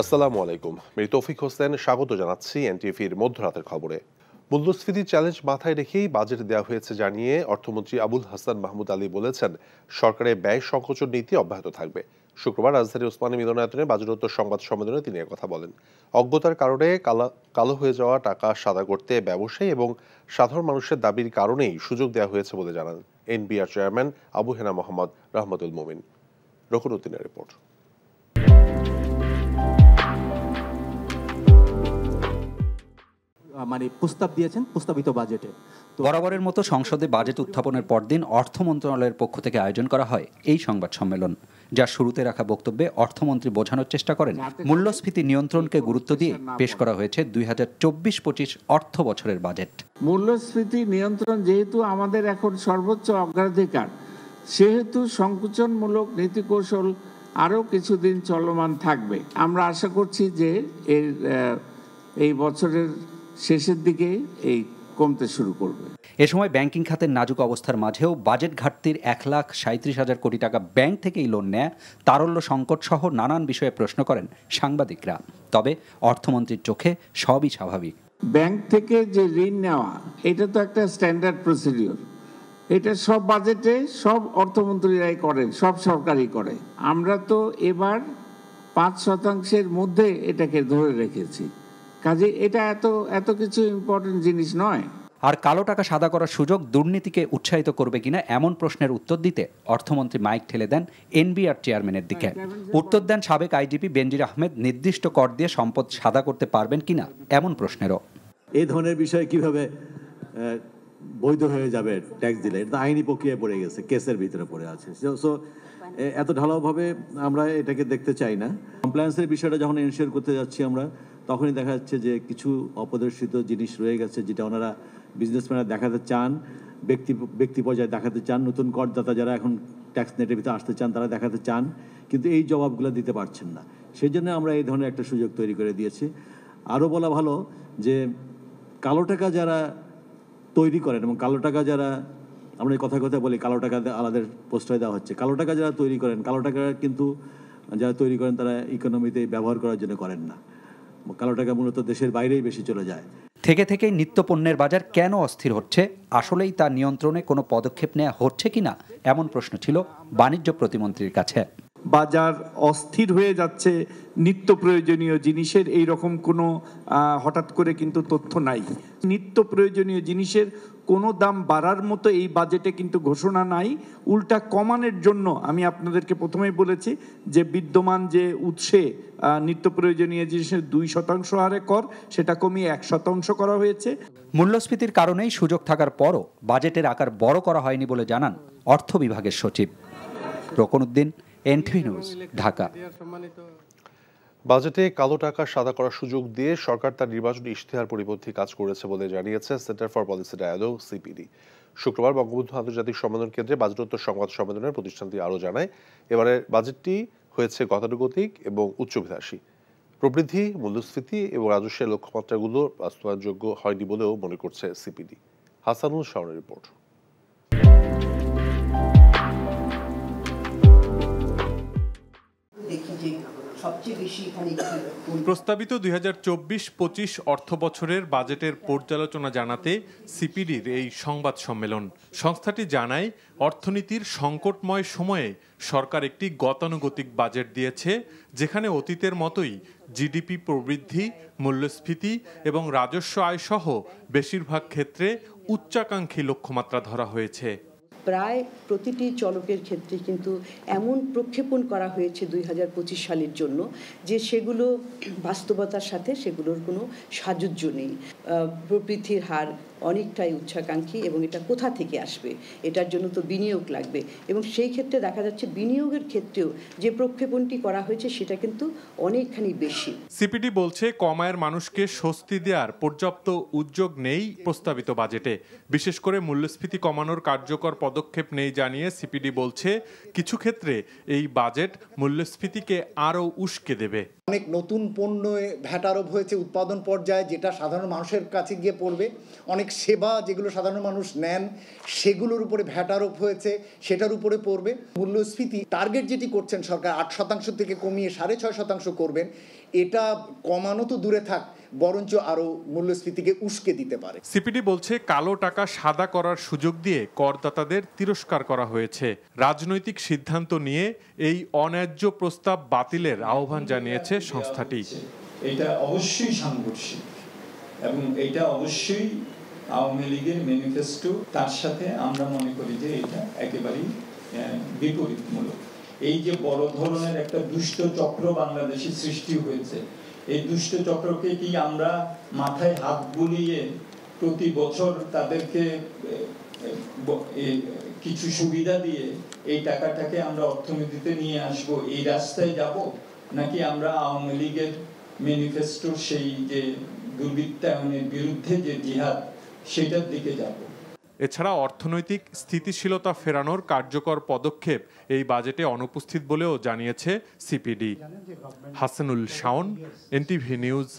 আসসালামু আলাইকুম। আমি তৌফিক হোসেন স্বাগত জানাচ্ছি এনটিভির মধ্যরাতের খবরে। মূল্যস্ফীতি চ্যালেঞ্জ মাথায় রেখেই বাজেট দেওয়া হয়েছে জানিয়ে অর্থমন্ত্রী আবুল হাসান মাহমুদ আলী বলেছেন, সরকারের ব্যয় সংকোচন নীতি অব্যাহত থাকবে। শুক্রবার রাজধানীর ওসমানী মিলনায়তনে বাজেটোত্তর সংবাদ সম্মেলনে তিনি কথা বলেন। অজ্ঞতার কারণে কালো হয়ে যাওয়া টাকা সাদা করতে ব্যবসায়ী এবং সাধারণ মানুষের দাবির কারণেই সুযোগ দেওয়া হয়েছে বলে জানান এনবিআর চেয়ারম্যান আবু হেনা মোহাম্মদ রহমতুল মোমিন। রকুনউদ্দিনের রিপোর্ট। প্রস্তাব দিয়েছেন প্রস্তাবিত বাজেটে। বরাবরের মতো সংসদে বাজেট উত্থাপনের পরদিন অর্থ মন্ত্রণালয়ের পক্ষ থেকে আয়োজন করা হয় এই সংবাদ সম্মেলন, যার শুরুতে রাখা বক্তব্যে অর্থমন্ত্রী বোঝানোর চেষ্টা করেন মূল্যস্ফীতি নিয়ন্ত্রণকে গুরুত্ব দিয়ে পেশ করা হয়েছে 2024-25 অর্থ বছরের বাজেট। মূল্যস্ফীতি নিয়ন্ত্রণ যেহেতু আমাদের এখন সর্বোচ্চ অগ্রাধিকার, সেহেতু সংকোচনমূলক নীতিকৌশল আরও কিছুদিন চলমান থাকবে। আমরা আশা করছি যে এই বছরের শেষের দিকে এই কমতে শুরু করবে। এ সময় ব্যাংকিং খাতের নাজুক অবস্থার মাঝেও বাজেট ঘাটতির 1,37,000 কোটি টাকা ব্যাংক থেকেই লোন নেয়া, তারল্য সংকট সহ নানান বিষয়ে প্রশ্ন করেন সাংবাদিকরা। তবে অর্থমন্ত্রীর চোখে সবই স্বাভাবিক। ব্যাংক থেকে যে ঋণ নেওয়া, এটা তো একটা স্ট্যান্ডার্ড প্রসিডিওর। এটা সব বাজেটে সব অর্থমন্ত্রীরাই করেন, সব সরকারই করে। আমরা তো এবার 5% মধ্যে এটাকে ধরে রেখেছি। কাজে এটা এত কিছু ইম্পর্টেন্ট জিনিস নয়। আর কালো টাকা সাদা করার সুযোগ দুর্নীতিকে উৎসাহিত করবে কিনা এমন প্রশ্নের উত্তর দিতে অর্থমন্ত্রী মাইক ঠেলে দেন এনবিআর চেয়ারম্যানের দিকে। উত্তর দেন সাবেক আইজিপি বেনজির আহমেদ নির্দিষ্ট কর দিয়ে সম্পদ সাদা করতে পারবেন কিনা এমন প্রশ্নেরও। এই ধরনের বিষয় কিভাবে বৈধ হয়ে যাবে ট্যাক্স দিলে? এটা আইনি প্রক্রিয়ায় পড়ে গেছে, কেসের ভিতরে পড়ে আছে। সো এত ঢালাওভাবে আমরা এটাকে দেখতে চাই না। কমপ্লায়েন্সের বিষয়টা যখন এনশিওর করতে যাচ্ছি আমরা, তখনই দেখা যাচ্ছে যে কিছু অপ্রদর্শিত জিনিস রয়ে গেছে, যেটা ওনারা বিজনেসম্যানরা দেখাতে চান, ব্যক্তি পর্যায়ে দেখাতে চান, নতুন করদাতা যারা এখন ট্যাক্স নেটের ভিতরে আসতে চান তারা দেখাতে চান, কিন্তু এই জবাবগুলো দিতে পারছেন না। সেই জন্য আমরা এই ধরনের একটা সুযোগ তৈরি করে দিয়েছি। আরও বলা ভালো যে কালো টাকা যারা তৈরি করেন এবং কালো টাকা যারা, আমরা কথা বলি কালো টাকা আলাদা প্রশ্রয় দেওয়া হচ্ছে, কালো টাকা যারা তৈরি করেন, কালো টাকা কিন্তু যারা তৈরি করেন তারা ইকোনমিতে ব্যবহার করার জন্য করেন না। কালো টাকা মূলত দেশের বাইরেই বেশি চলে যায়। থেকে নিত্যপণ্যের বাজার কেন অস্থির হচ্ছে, আসলেই তা নিয়ন্ত্রণে কোনো পদক্ষেপ নেওয়া হচ্ছে কিনা এমন প্রশ্ন ছিল বাণিজ্য প্রতিমন্ত্রীর কাছে। বাজার অস্থির হয়ে যাচ্ছে নিত্য প্রয়োজনীয় জিনিসের, এই রকম কোনো হঠাৎ করে কিন্তু তথ্য নাই। নিত্য প্রয়োজনীয় জিনিসের কোনো দাম বাড়ার মতো এই বাজেটে কিন্তু ঘোষণা নাই। উল্টা কমানোর জন্য আমি আপনাদেরকে প্রথমেই বলেছি যে বিদ্যমান যে উৎসে নিত্য প্রয়োজনীয় জিনিসের 2% হারে কর, সেটা কমিয়ে 1% করা হয়েছে। মূল্যস্ফীতির কারণেই সুযোগ থাকার পরও বাজেটের আকার বড় করা হয়নি বলে জানান অর্থ বিভাগের সচিব। রকুনউদ্দিন, এনটিভি নিউজ, ঢাকা। বাজেটে কালো টাকা সাদা করার সুযোগ দিয়ে সরকার তার নির্বাচনী ইশতেহার পরিপন্থী কাজ করেছে বলে জানিয়েছে Centre for Policy Dialogue CPD. শুক্রবার বঙ্গবন্ধু আন্তর্জাতিক সম্মেলন কেন্দ্রে বাজেটোত্তর সংবাদ সম্মেলনের প্রতিষ্ঠানটি আরও জানায়, এবারের বাজেটটি হয়েছে গতানুগতিক এবং উচ্চাভিলাষী। প্রবৃদ্ধি, মূল্যস্ফীতি এবং রাজস্বের লক্ষ্যমাত্রাগুলো বাস্তবায়নযোগ্য হয়নি বলেও মনে করছে সিপিডি। হাসানুল শাওনের রিপোর্ট। প্রস্তাবিত 2024-25 অর্থ বছরের বাজেটের পর্যালোচনা জানাতে সিপিডির এই সংবাদ সম্মেলন। সংস্থাটি জানায়, অর্থনীতির সংকটময় সময়ে সরকার একটি গতানুগতিক বাজেট দিয়েছে, যেখানে অতীতের মতোই জিডিপি প্রবৃদ্ধি, মূল্যস্ফীতি এবং রাজস্ব আয় সহ বেশিরভাগ ক্ষেত্রে উচ্চাকাঙ্ক্ষী লক্ষ্যমাত্রা ধরা হয়েছে। প্রায় প্রতিটি চলকের ক্ষেত্রে কিন্তু এমন প্রক্ষেপণ করা হয়েছে 2025 সালের জন্য যে সেগুলো বাস্তবতার সাথে সেগুলোর কোনো সাযুজ্য নেই। প্রবৃদ্ধির হার অনেকটাই উচ্চাকাঙ্ক্ষী এবং এটা কোথা থেকে আসবে, এটার জন্য তো বিনিয়োগ লাগবে, এবং সেই ক্ষেত্রে দেখা যাচ্ছে বিনিয়োগের ক্ষেত্রেও যে প্রক্ষেপণটি করা হয়েছে সেটা কিন্তু অনেকখানি বেশি। সিপিডি বলছে, কম আয়ের মানুষকে স্বস্তি দেওয়ার পর্যাপ্ত উদ্যোগ নেই প্রস্তাবিত বাজেটে। বিশেষ করে মূল্যস্ফীতি কমানোর কার্যকর পদক্ষেপ নেই জানিয়ে সিপিডি বলছে, কিছু ক্ষেত্রে এই বাজেট মূল্যস্ফীতিকে আরও উস্কে দেবে। অনেক নতুন পণ্য ভ্যাট আরোপ হয়েছে উৎপাদন পর্যায়ে, যেটা সাধারণ মানুষের কাছে গিয়ে পড়বে। অনেক সেবা যেগুলো সাধারণ মানুষ নেন সেগুলোর উপরে ভ্যাট আরোপ হয়েছে, সেটার উপরে পড়বে। মূল্যস্ফীতি টার্গেট যেটি করছেন সরকার 8% থেকে কমিয়ে 6.5% করবেন, এটা কমানো তো দূরে থাক, বরঞ্চ আরো মূল্যস্ফীতিকে উস্কে দিতে পারে। সিপিডি বলছে কালো টাকা সাদা করার সুযোগ দিয়ে করদাতাদের তিরস্কার করা হয়েছে। রাজনৈতিক সিদ্ধান্ত নিয়ে এই অন্যায্য প্রস্তাব বাতিলের আহ্বান জানিয়েছে সংস্থাটি। এটা অবশ্যই সাংঘর্ষিক এবং এটা অবশ্যই আওয়ামী লীগের ম্যানিফেস্টো, তার সাথে আমরা মনে করি যে এটা একেবারেই বিপরীতমূলক। এই যে বড় ধরনের একটা দুষ্ট চক্র বাংলাদেশে সৃষ্টি হয়েছে, এই দুষ্ট চক্রকে কি আমরা মাথায় হাত বুলিয়ে প্রতি বছর তাদেরকে কিছু সুবিধা দিয়ে এই টাকাটাকে আমরা অর্থনীতিতে নিয়ে আসব, এই রাস্তায় যাব, নাকি আমরা আওয়ামী লীগের ম্যানিফেস্টো সেই যে দুর্বৃত্তায়নের বিরুদ্ধে যে জিহাদ সেটার দিকে যাব? এছাড়া অর্থনৈতিক স্থিতিশীলতা ফেরানোর কার্যকর পদক্ষেপ এই বাজেটে অনুপস্থিত বলেও জানিয়েছে CPD. Hasanul Shaon, NTV news,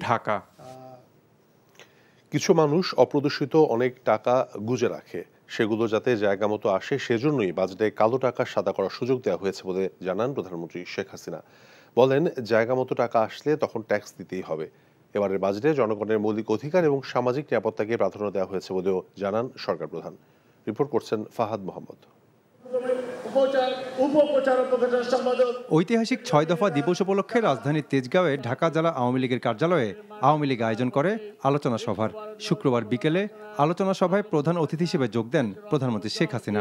Dhaka. কিছু মানুষ অপ্রদর্শিত অনেক টাকা গুজে রাখে, সেগুলো যাতে জায়গা মতো আসে সেজন্যই বাজেটে কালো টাকা সাদা করার সুযোগ দেওয়া হয়েছে বলে জানান প্রধানমন্ত্রী শেখ হাসিনা। বলেন, জায়গা মতো টাকা আসলে তখন ট্যাক্স দিতেই হবে। এবারের বাজেটে জনগণের মৌলিক অধিকার এবং সামাজিক নিরাপত্তাকে প্রাধান্য দেওয়া হয়েছে বলেও জানান সরকার প্রধান। রিপোর্ট করছেন ফাহাদ মোহাম্মদ। ঐতিহাসিক ৬ দফা দিবস উপলক্ষে রাজধানীর তেজগাঁওয়ে ঢাকা জেলা আওয়ামী লীগের কার্যালয়ে আওয়ামী লীগ আয়োজন করে আলোচনা সভার। শুক্রবার বিকেলে আলোচনা সভায় প্রধান অতিথি হিসেবে যোগ দেন প্রধানমন্ত্রী শেখ হাসিনা।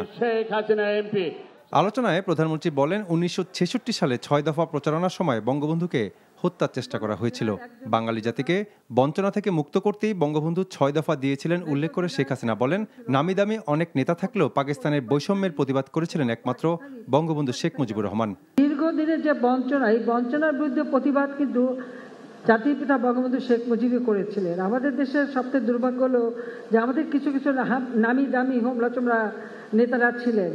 আলোচনায় প্রধানমন্ত্রী বলেন, ১৯৬৬ সালে ৬ দফা প্রচারণার সময় বঙ্গবন্ধুকে হত্যার চেষ্টা করা হয়েছিল। বাঙালি জাতিকে বঞ্চনা থেকে মুক্ত করতেই বঙ্গবন্ধু ৬ দফা দিয়েছিলেন উল্লেখ করে শেখ হাসিনা বলেন, নামি দামি অনেক নেতা থাকলেও পাকিস্তানের বৈষম্যের প্রতিবাদ করেছিলেন একমাত্র বঙ্গবন্ধু শেখ মুজিবুর রহমান। দীর্ঘদিনের যে বঞ্চনা, এই বঞ্চনার বিরুদ্ধে প্রতিবাদ কিন্তু জাতির পিতা বঙ্গবন্ধু শেখ মুজিবই করেছিলেন। আমাদের দেশের সবচেয়ে দুর্ভাগ্য হলো যে আমাদের কিছু কিছু নামি দামি হোমলাচমরা নেতারা ছিলেন,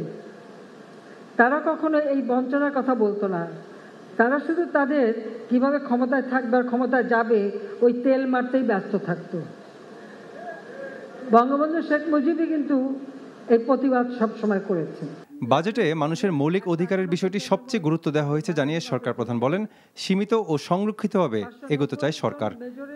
তারা কখনো এই বঞ্চনার কথা বলতো না। তারা শুধু তাদের কিভাবে ক্ষমতায় থাকবে আর ক্ষমতায় যাবে ওই তেল মারতেই ব্যস্ত থাকতো। বঙ্গবন্ধু শেখ মুজিবই কিন্তু এই প্রতিবাদ সবসময় করেছেন। বাজেটে মানুষের মৌলিক অধিকারের বিষয়টি সবচেয়ে গুরুত্ব দেওয়া হয়েছে জানিয়ে সরকার প্রধান বলেন, সীমিত ও সংরক্ষিতভাবে এগোতে চায় সরকার।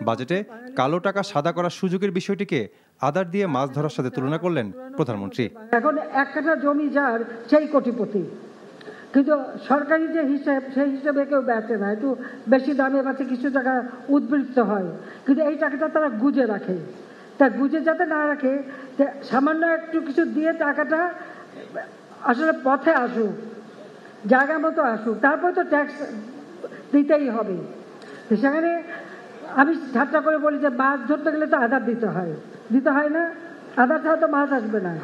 বাজেটে কালো টাকা সাদা করার সুযোগের বিষয়টিকে আদার দিয়ে মাছ ধরার সাথে তুলনা করলেন প্রধানমন্ত্রী। এখন এক কাঠা জমি যার সেই কোটিপতি, কিন্তু সরকারি যে হিসাব সেই হিসাবে কেউ বেচে না, একটু বেশি দামে বেচে, কিছু টাকা উদ্বৃত্ত হয়, কিন্তু এই টাকাটা তারা গুজে রাখে। তা গুজে যাতে না রাখে, সামান্য একটু কিছু দিয়ে টাকাটা আসলে পথে আসুক, জায়গা মতো আসুক, তারপরে তো ট্যাক্স দিতেই হবে। সেখানে আমি ঠাট্টা করে বলি যে মাছ ধরতে গেলে তো আধার দিতে হয় না, আধার ছাড়া তো মাছ আসবে না।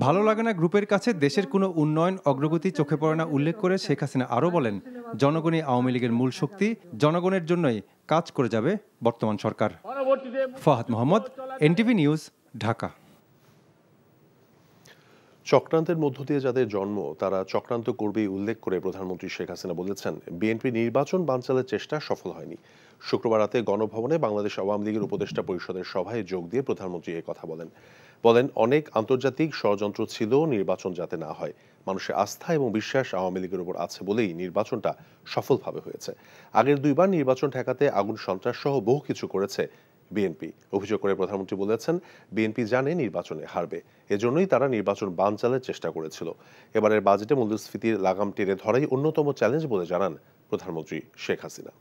ভালো লাগে না গ্রুপের কাছে দেশের কোনো উন্নয়ন অগ্রগতি চোখে পড়ে না উল্লেখ করে শেখ হাসিনা আরও বলেন, জনগণই আওয়ামী লীগের মূল শক্তি, জনগণের জন্যই কাজ করে যাবে বর্তমান সরকার। Fahad Mohammad, NTV news, Dhaka. চক্রান্তের মধ্য দিয়ে যাদের জন্ম তারা চক্রান্ত করবেই উল্লেখ করে প্রধানমন্ত্রী শেখ হাসিনা বলেছেন, বিএনপি নির্বাচন বানচালের চেষ্টা সফল হয়নি। শুক্রবার রাতে গণভবনে বাংলাদেশ আওয়ামী লীগের উপদেষ্টা পরিষদের সভায় যোগ দিয়ে প্রধানমন্ত্রী এই কথা বলেন, অনেক আন্তর্জাতিক ষড়যন্ত্র ছিল নির্বাচন যাতে না হয়। মানুষের আস্থা এবং বিশ্বাস আওয়ামী লীগের উপর আছে বলেই নির্বাচনটা সফলভাবে হয়েছে। আগের দুইবার নির্বাচন ঠেকাতে আগুন সন্ত্রাস সহ বহু কিছু করেছে বিএনপি। অভিযোগ করে প্রধানমন্ত্রী বলেছেন, বিএনপি জানে নির্বাচনে হারবে, এজন্যই তারা নির্বাচন বানচালের চেষ্টা করেছিল। এবারের বাজেটে মূল্যস্ফীতির লাগাম টেনে ধরাই অন্যতম চ্যালেঞ্জ বলে জানান প্রধানমন্ত্রী শেখ হাসিনা।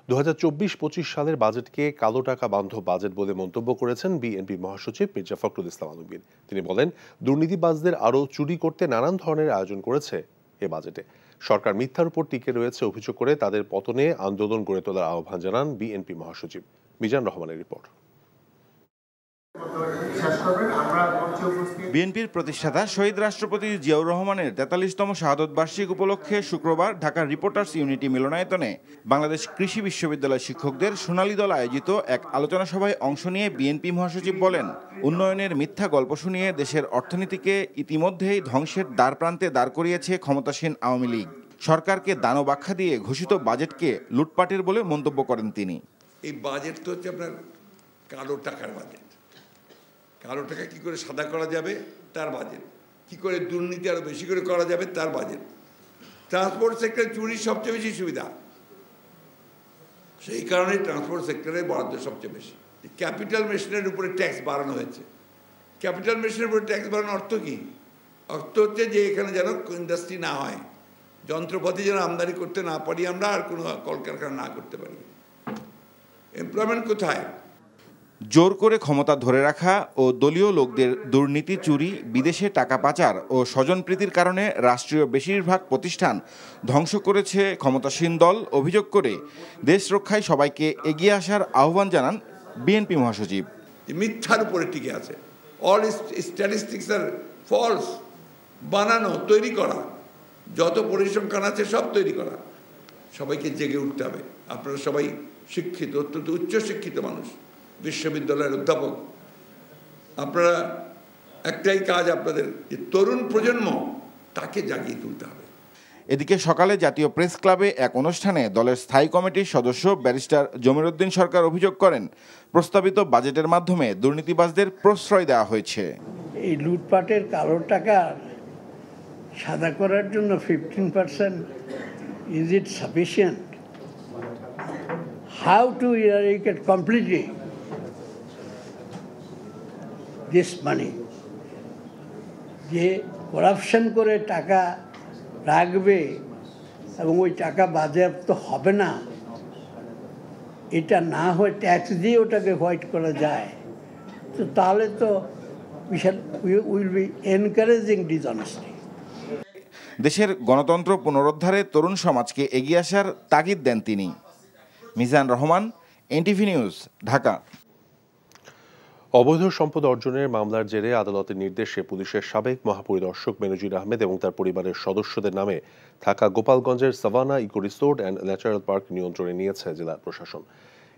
2024-25 সালের বাজেটকে কালো টাকা বান্ধব বাজেট বলে মন্তব্য করেছেন বিএনপি মহাসচিব মির্জা ফখরুল ইসলাম আলমগীর। তিনি বলেন, দুর্নীতিবাজদের আরও চুরি করতে নানান ধরনের আয়োজন করেছে এ বাজেটে। সরকার মিথ্যার উপর টিকে রয়েছে অভিযোগ করে তাদের পতনে আন্দোলন গড়ে তোলার আহ্বান জানান বিএনপি মহাসচিব। মিজান রহমানের রিপোর্ট। বিএনপির প্রতিষ্ঠাতা শহীদ রাষ্ট্রপতি জিয়াউর রহমানের 43তম শাহাদত বার্ষিক উপলক্ষে শুক্রবার ঢাকার রিপোর্টার্স ইউনিটি মিলনায়তনে বাংলাদেশ কৃষি বিশ্ববিদ্যালয় শিক্ষকদের সোনালী দল আয়োজিত এক আলোচনা সভায় অংশ নিয়ে বিএনপি মহাসচিব বলেন, উন্নয়নের মিথ্যা গল্প শুনিয়ে দেশের অর্থনীতিকে ইতিমধ্যেই ধ্বংসের দ্বারপ্রান্তে দাঁড় করিয়েছে ক্ষমতাসীন আওয়ামী লীগ। সরকারকে দানব আখ্যা দিয়ে ঘোষিত বাজেটকে লুটপাটের বলে মন্তব্য করেন তিনি। এই বাজেট তো হচ্ছে আপনার কালো টাকার বাজেট। কালো টাকা কী করে সাদা করা যাবে তার বাজেট, কী করে দুর্নীতি আরও বেশি করে করা যাবে তার বাজেট। ট্রান্সপোর্ট সেক্টরে চুরির সবচেয়ে বেশি সুবিধা, সেই কারণে ট্রান্সপোর্ট সেক্টরে বরাদ্দ সবচেয়ে বেশি। ক্যাপিটাল মেশিনের উপরে ট্যাক্স বাড়ানো হয়েছে। ক্যাপিটাল মেশিনের উপরে ট্যাক্স বাড়ানোর অর্থ কি? অর্থ হচ্ছে যে এখানে যেন ইন্ডাস্ট্রি না হয়, যন্ত্রপাতি যেন আমদানি করতে না পারি আমরা, আর কোনো কলকারখানা না করতে পারি। এমপ্লয়মেন্ট কোথায়? জোর করে ক্ষমতা ধরে রাখা ও দলীয় লোকদের দুর্নীতি, চুরি, বিদেশে টাকা পাচার ও স্বজনপ্রীতির কারণে রাষ্ট্রীয় বেশিরভাগ প্রতিষ্ঠান ধ্বংস করেছে ক্ষমতাসীন দল অভিযোগ করে দেশ রক্ষায় সবাইকে এগিয়ে আসার আহ্বান জানান বিএনপি মহাসচিব। মিথ্যার উপরে টিকে আছে, অল স্ট্যাটিস্টিক্স আর ফলস, বানানো, তৈরি করা, যত পরিসংখ্যান আছে সব তৈরি করা। সবাইকে জেগে উঠতে হবে। আপনারা সবাই শিক্ষিত, অত্যন্ত উচ্চ শিক্ষিত মানুষ, বিশ্ববিদ্যালয়ের অধ্যাপক। আপনারা একটাই কাজ আপনাদের, যে তরুণ প্রজন্ম তাকে জাগিয়ে তুলতে হবে। এদিকে সকালে জাতীয় প্রেস ক্লাবে এক অনুষ্ঠানে দলের স্থায়ী কমিটির সদস্য ব্যারিস্টার জমিরুদ্দিন সরকার অভিযোগ করেন, প্রস্তাবিত বাজেটের মাধ্যমে দুর্নীতিবাজদের প্রশ্রয় দেওয়া হয়েছে। এই লুটপাটের কালো টাকা সাদা করার জন্য 15%, is it sufficient? How to eradicate completely this মানি? যে করাপশন করে টাকা রাখবে এবং ওই টাকা বাজেয়াপ্ত হবে না, এটা না হয়ে ট্যাক্স দিয়ে ওটাকে হোয়াইট করা যায়, তো তাহলে তো উইল বি এনকারেজিং ডিসঅনেস্টি। দেশের গণতন্ত্র পুনরুদ্ধারে তরুণ সমাজকে এগিয়ে আসার তাগিদ দেন তিনি। Mizan Rahman, NTV news, Dhaka. অবৈধ সম্পদ অর্জনের মামলার জেরে আদালতের নির্দেশে পুলিশের সাবেক মহাপরিদর্শক বেনজির আহমেদ এবং তার পরিবারের সদস্যদের নামে থাকা গোপালগঞ্জের savanna eco resort and natural park নিয়ন্ত্রণে নিয়েছে জেলা প্রশাসন।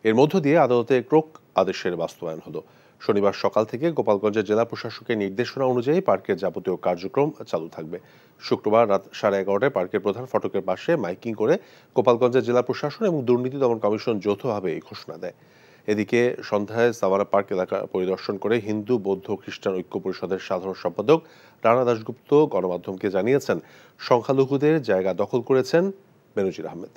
এর মধ্য দিয়ে আদালতে ক্রোক আদেশের বাস্তবায়ন হলো। শনিবার সকাল থেকে গোপালগঞ্জের জেলা প্রশাসকের নির্দেশনা অনুযায়ী পার্কের যাবতীয় কার্যক্রম চালু থাকবে। শুক্রবার রাত 11:30টায় পার্কের প্রধান ফটকের পাশে মাইকিং করে গোপালগঞ্জের জেলা প্রশাসন এবং দুর্নীতি দমন কমিশন যৌথভাবে এই ঘোষণা দেয়। এদিকে সন্ধ্যায় সাভানা পার্ক এলাকা পরিদর্শন করে হিন্দু, বৌদ্ধ, খ্রিস্টান ঐক্য পরিষদের সাধারণ সম্পাদক রানা দাশগুপ্ত গণমাধ্যমকে জানিয়েছেন, সংখ্যালঘুদের জায়গা দখল করেছেন বেনজির আহমেদ।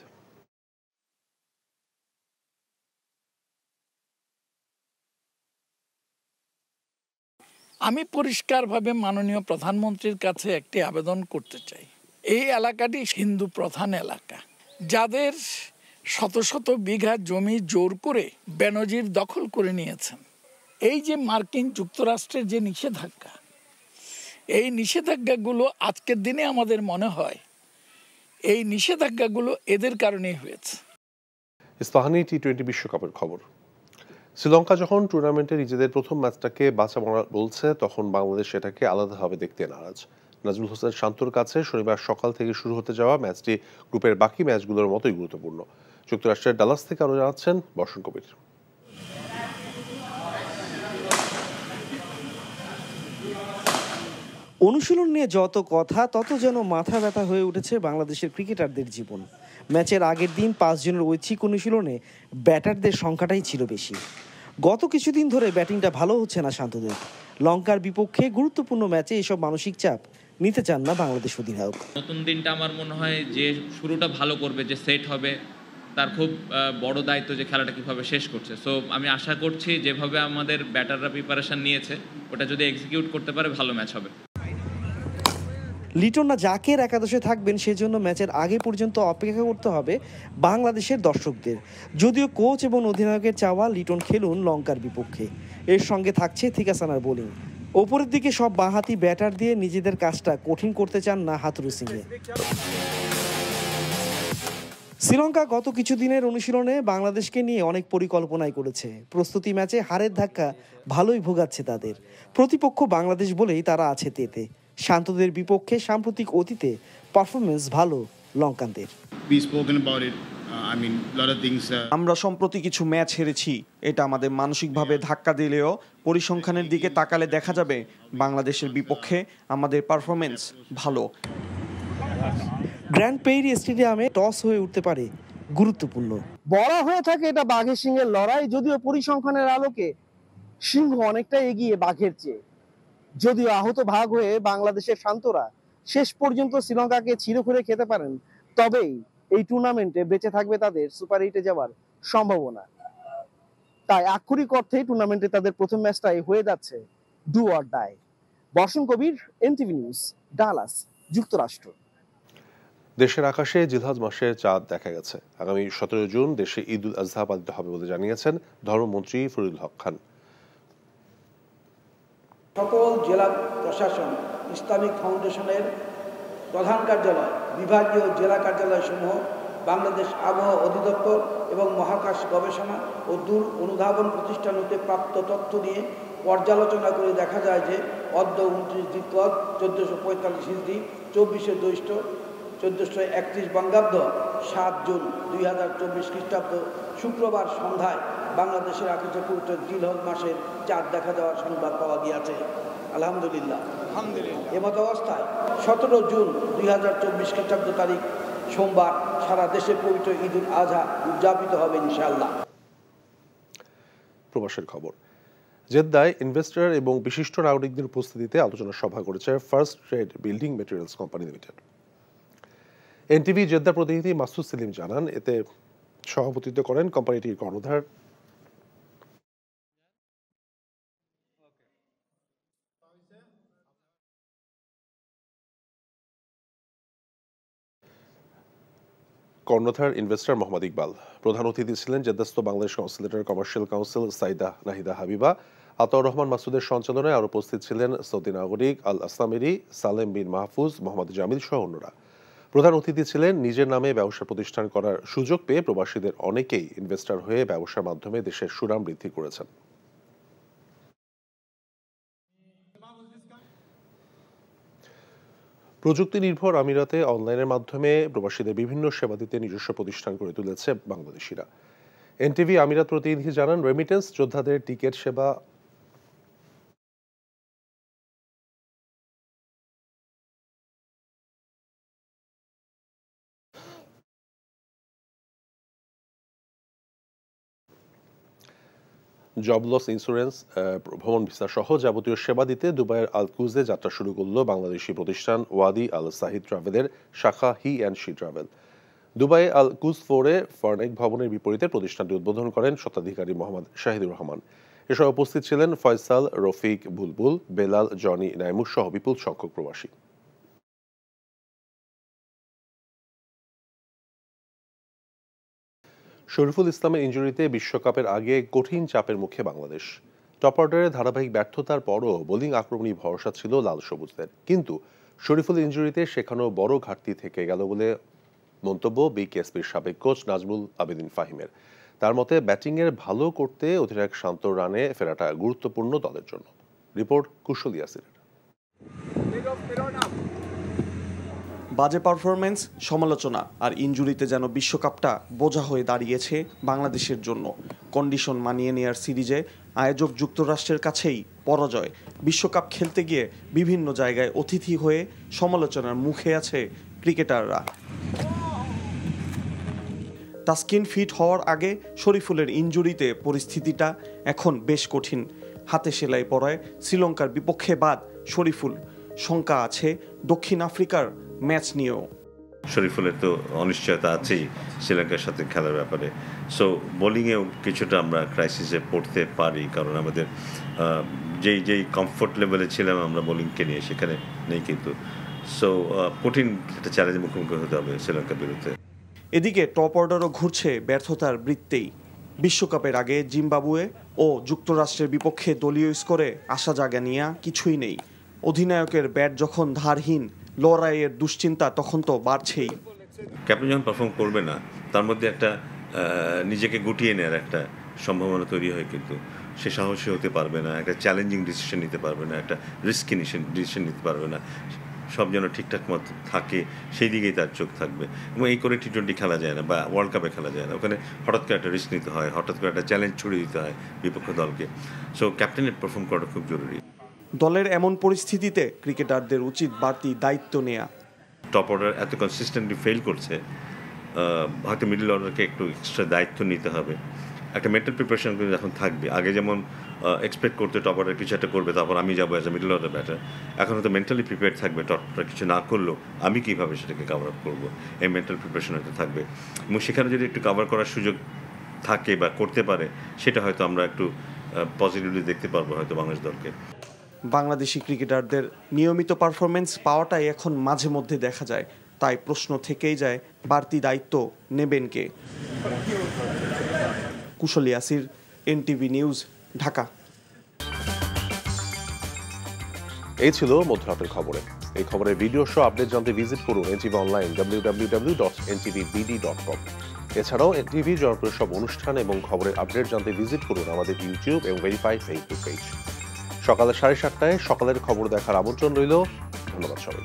আমি পরিষ্কারভাবে মাননীয় প্রধানমন্ত্রীর কাছে একটি আবেদন করতে চাই। এই এলাকাটি হিন্দু প্রধান এলাকা, যাদের শত শত বিঘা জমি জোর করে বেনজির দখল করে নিয়েছেন। এই যে মার্কিন যুক্তরাষ্ট্রের যে নিষেধাজ্ঞা, এই নিষেধাজ্ঞাগুলো আজকের দিনে আমাদের মনে হয় এই নিষেধাজ্ঞাগুলো এদের কারণেই হয়েছে। ইস্পাহানি টি-20 বিশ্বকাপের খবর। শ্রীলঙ্কা যখন টুর্নামেন্টে নিজেদের প্রথম ম্যাচটাকে বাঁচা বলছে, তখন বাংলাদেশ সেটাকে আলাদাভাবে দেখতে নারাজ। নাজমুল হোসেন শান্তর কাছে শনিবার সকাল থেকে শুরু হতে যাওয়া ম্যাচটি গ্রুপের বাকি ম্যাচগুলোর মতোই গুরুত্বপূর্ণ। যুক্তরাষ্ট্রের ডালাস থেকে আরো জানাচ্ছেন বর্ষণ কবির। অনুশীলন নিয়ে যত কথা, তত যেন মাথা ব্যথা হয়ে উঠেছে বাংলাদেশের ক্রিকেটারদের জীবন। ম্যাচের আগের দিন 5 জনের ঐচ্ছিক অনুশীলনে ব্যাটারদের সংখ্যাটাই ছিল বেশি। গত কিছুদিন ধরে ব্যাটিংটা ভালো হচ্ছে না শান্তদের। লঙ্কার বিপক্ষে গুরুত্বপূর্ণ ম্যাচে এসব মানসিক চাপ নিতে চান না বাংলাদেশ অধিনায়ক। নতুন দিনটা আমার মনে হয় যে শুরুটা ভালো করবে, যে সেট হবে, তার খুব বড় দায়িত্ব যে খেলাটা কিভাবে শেষ করছে। সো আমি আশা করছি যেভাবে আমাদের ব্যাটাররা প্রিপারেশন নিয়েছে, ওটা যদি এক্সিকিউট করতে পারে ভালো ম্যাচ হবে। লিটন না জাকের একাদশে থাকবেন সেজন্য ম্যাচের আগে পর্যন্ত অপেক্ষা করতে হবে বাংলাদেশের দর্শকদের। যদিও কোচ এবং অধিনায়কের চাওয়া লিটন খেলুন লঙ্কার বিপক্ষে, এর সঙ্গে থাকছে থিকাসানার বোলিং। ওপরের দিকে সব বাঁহাতি ব্যাটার দিয়ে নিজেদের কাজটা কঠিন করতে চান না হাথুরু সিংয়ে। শ্রীলঙ্কা গত কিছুদিনের অনুশীলনে বাংলাদেশকে নিয়ে অনেক পরিকল্পনাই করেছে। প্রস্তুতি ম্যাচে হারের ধাক্কা ভালোই ভোগাচ্ছে তাদের। প্রতিপক্ষ বাংলাদেশ বলেই তারা আছে তেতে। শান্তদের বিপক্ষে সাম্প্রতিক অতীতে পারফরমেন্স ভালো লঙ্কানদের। আমরা সম্প্রতি কিছু ম্যাচ হেরেছি, এটা আমাদের মানসিকভাবে ধাক্কা দিলেও পরিসংখ্যানের দিকে তাকালে দেখা যাবে বাংলাদেশের বিপক্ষে আমাদের পারফরমেন্স ভালো। গ্র্যান্ড পেইরি স্টেডিয়ামে টস হয়ে উঠতে পারে গুরুত্বপূর্ণ। বড় হয়ে থাকে এটা বাঘের সিংহের লড়াই, যদিও পরিসংখ্যানের আলোকে সিংহ অনেকটা এগিয়ে বাঘের চেয়ে। যদিও আহত ভাগ হয়ে বাংলাদেশের শান্তরা শেষ পর্যন্ত শ্রীলঙ্কাকে চিরকুরে খেতে পারেন, তবেই এই টুর্নামেন্টে বেঁচে থাকবে তাদের সুপার 8-এ যাওয়ার সম্ভাবনা। তাই আক্ষরিক অর্থে টুর্নামেন্টে তাদের প্রথম ম্যাচটাই হয়ে যাচ্ছে ডু অর ডাই। বর্ষণ কবির, এনটিভি নিউজ, ডালাস, যুক্তরাষ্ট্র। দেশের আকাশে জিলহজ মাসের চাঁদ দেখা গেছে। আগামী 17 জুন দেশে ঈদ উল আজহা পালিত হবে বলে জানিয়েছেন ধর্মমন্ত্রী ফরিদুল হক খান। সকল জেলা প্রশাসন, ইসলামিক ফাউন্ডেশনের প্রধান কার্যালয়, বিভাগীয় জেলা কার্যালয়সমূহ, বাংলাদেশ আবহাওয়া অধিদপ্তর এবং মহাকাশ গবেষণা ও দূর অনুধাবন প্রতিষ্ঠান হতে প্রাপ্ত তথ্য নিয়ে পর্যালোচনা করে দেখা যায় যে অদ্য 29 জিলকদ 1445 হিজরি, 24 জ্যৈষ্ঠ 1431 বঙ্গাব্দ, 7 জুন 2024 খ্রিস্টাব্দ শুক্রবার সন্ধ্যায় বাংলাদেশের আকাশে পবিত্র জিলহজ মাসের চাঁদ দেখা যাওয়ার সংবাদ পাওয়া গিয়েছে। আলহামদুলিল্লাহ। এমত অবস্থায় 17 জুন 2024 খ্রিস্টাব্দ তারিখ সোমবার সারা দেশে পবিত্র ঈদ উল আজহা উদযাপিত হবে ইনশাআল্লাহ। প্রবাসের খবর। জেদ্দায় ইনভেস্টর এবং বিশিষ্ট নাগরিকদের উপস্থিতিতে আলোচনা সভা করেছে first trade building materials company limited. NTV Jeddah প্রতিনিধি মাসুদ সেলিম জানান, এতে সভাপতিত্ব করেন কোম্পানিটির কর্ণধার ইনভেস্টর মোহাম্মদ ইকবাল। প্রধান অতিথি ছিলেন জেদ্দাস্থ বাংলাদেশ কাউন্সিলেটর কমার্শিয়াল কাউন্সিল সাইদা নাহিদা হাবিবা। আতাউর রহমান মাসুদের সঞ্চালনায় আরও উপস্থিত ছিলেন সৌদি নাগরিক আল আসলামেরি, সালেম বিন মাহফুজ, মোহাম্মদ জামিল সহ অন্যরা। প্রধান অতিথি ছিলেন নিজের নামে ব্যবসা প্রতিষ্ঠান করার সুযোগ পেয়ে প্রবাসীদের অনেকেই ইনভেস্টর হয়ে ব্যবসার মাধ্যমে দেশের সুনাম বৃদ্ধি করেছেন। প্রযুক্তি নির্ভর আমিরাতে অনলাইনের মাধ্যমে প্রবাসীদের বিভিন্ন সেবা দিতে নিজস্ব প্রতিষ্ঠান গড়ে তুলেছে বাংলাদেশিরা। এনটিভি আমিরাত প্রতিনিধি জানান, রেমিটেন্স যোদ্ধাদের টিকিট সেবা, জব লস ইন্স্যুরেন্স, ভ্রমণ ভিসা সহ যাবতীয় সেবা দিতে দুবাইয়ের আল কুজে যাত্রা শুরু করল বাংলাদেশি প্রতিষ্ঠান ওয়াদি আল সাহিদ ট্রাভেলের শাখা he and she travel. Dubai Al Quoz 4-এ ফরনেক ভবনের বিপরীতে প্রতিষ্ঠানটি উদ্বোধন করেন স্বত্বাধিকারী মোহাম্মদ শাহিদুর রহমান। এসব উপস্থিত ছিলেন ফয়সাল, রফিক, বুলবুল, বেলাল, জনি, নাইমুর সহ বিপুল সংখ্যক প্রবাসী। শরীফুল ইসলামের ইনজুরিতে বিশ্বকাপের আগে কঠিন চাপের মুখে বাংলাদেশ। টপ অর্ডারে ধারাবাহিক ব্যর্থতার পরও বোলিং আক্রমণী ভরসা ছিল লাল সবুজদের, কিন্তু শরীফুল ইনজুরিতে সেখানেও বড় ঘাটতি থেকে গেল বলে মন্তব্য বিকেএসপির সাবেক কোচ নাজমুল আবেদিন ফাহিমের। তার মতে, ব্যাটিংয়ের ভালো করতে অধিনায়ক শান্তর রানে ফেরাটা গুরুত্বপূর্ণ দলের জন্য। রিপোর্ট কুশল ইয়াসিরের। বাজে পারফরমেন্স, সমালোচনা আর ইনজুরিতে যেন বিশ্বকাপটা বোঝা হয়ে দাঁড়িয়েছে বাংলাদেশের জন্য। কন্ডিশন মানিয়ে নেয়ার সিরিজে আয়োজক যুক্তরাষ্ট্রের কাছেই পরাজয়। বিশ্বকাপ খেলতে গিয়ে বিভিন্ন জায়গায় অতিথি হয়ে সমালোচনার মুখে আছে ক্রিকেটাররা। তাসকিন ফিট হওয়ার আগে শরীফুলের ইনজুরিতে পরিস্থিতিটা এখন বেশ কঠিন। হাতে সেলাই পড়ায় শ্রীলঙ্কার বিপক্ষে বাদ শরীফুল। শঙ্কা আছে দক্ষিণ আফ্রিকার ম্যাচ নিয়েও। শরীফুলের তো অনিশ্চয়তা আছেই শ্রীলঙ্কার সাথে খেলার ব্যাপারে। সো বোলিংয়েও কিছুটা আমরা ক্রাইসিসে পড়তে পারি, কারণ আমাদের যেই কমফোর্ট লেভেলে ছিলাম আমরা বোলিংকে নিয়ে, সেখানে নেই কিন্তু। সো কঠিন একটা চ্যালেঞ্জের মুখোমুখি হতে হবে শ্রীলঙ্কার বিরুদ্ধে। এদিকে টপ অর্ডারও ঘুরছে ব্যর্থতার বৃত্তেই। বিশ্বকাপের আগে জিম্বাবুয়ে ও যুক্তরাষ্ট্রের বিপক্ষে দলীয় স্কোরে আশা জাগা নিয়ে কিছুই নেই। অধিনায়কের ব্যাট যখন ধারহীন, লড়াইয়ের দুশ্চিন্তা তখন তো বাড়ছেই। ক্যাপ্টেন যখন পারফর্ম করবে না, তার মধ্যে একটা নিজেকে গুটিয়ে নেওয়ার একটা সম্ভাবনা তৈরি হয়, কিন্তু সে সাহসী হতে পারবে না, একটা চ্যালেঞ্জিং ডিসিশন নিতে পারবে না, একটা রিস্কি ডিসিশন নিতে পারবে না। সব যেন ঠিকঠাক মতো থাকে, সেই দিকেই তার চোখ থাকবে। এবং এই করে টি-20 খেলা যায় না বা ওয়ার্ল্ড কাপে খেলা যায় না। ওখানে হঠাৎ করে একটা রিস্ক নিতে হয়, হঠাৎ করে একটা চ্যালেঞ্জ ছড়িয়ে দিতে হয় বিপক্ষ দলকে। সো ক্যাপ্টেনের পারফর্ম করাটা খুব জরুরি। দলের এমন পরিস্থিতিতে ক্রিকেটারদের উচিত বাড়তি দায়িত্ব নেওয়া। টপ অর্ডার এত কনসিস্টেন্টলি ফেল করছে, হয়তো মিডল অর্ডারকে একটু এক্সট্রা দায়িত্ব নিতে হবে। একটা মেন্টাল প্রিপারেশন এখন থাকবে। আগে যেমন এক্সপেক্ট করতে টপাররা কিছু একটা করবে, তারপর আমি যাবো as a middle order batter. এখন হয়তো মেন্টালি প্রিপেয়ার থাকবে, টপাররা কিছু না করলেও আমি কীভাবে সেটাকে কভার আপ করবো, এই মেন্টাল প্রিপারেশন হয়তো থাকবে। এবং সেখানে যদি একটু কভার করার সুযোগ থাকে বা করতে পারে, সেটা হয়তো আমরা একটু পজিটিভলি দেখতে পারবো হয়তো বাংলাদেশ দলকে। বাংলাদেশি ক্রিকেটারদের নিয়মিত পারফরমেন্স পাওয়াটাই এখন মাঝে মধ্যে দেখা যায়, তাই প্রশ্ন থেকেই যায় বাড়তি দায়িত্ব নেবেন কে। কুশলী আসির, এনটিভি নিউজ, ঢাকা। এই ছিল মধ্যরাতের খবরে। এই খবরের ভিডিও শো আপডেট জানতে ভিজিট করুন এনটিভি অনলাইন www.ntvbd.com। এছাড়াও এনটিভি জনপ্রিয় সব অনুষ্ঠান এবং খবরের আপডেট জানতে ভিজিট করুন আমাদের ইউটিউব এবং ভেরিফাইড ফেসবুক পেজ। সকালে 7:30টায় সকালের খবর দেখার আমন্ত্রণ রইল। ধন্যবাদ সবাই।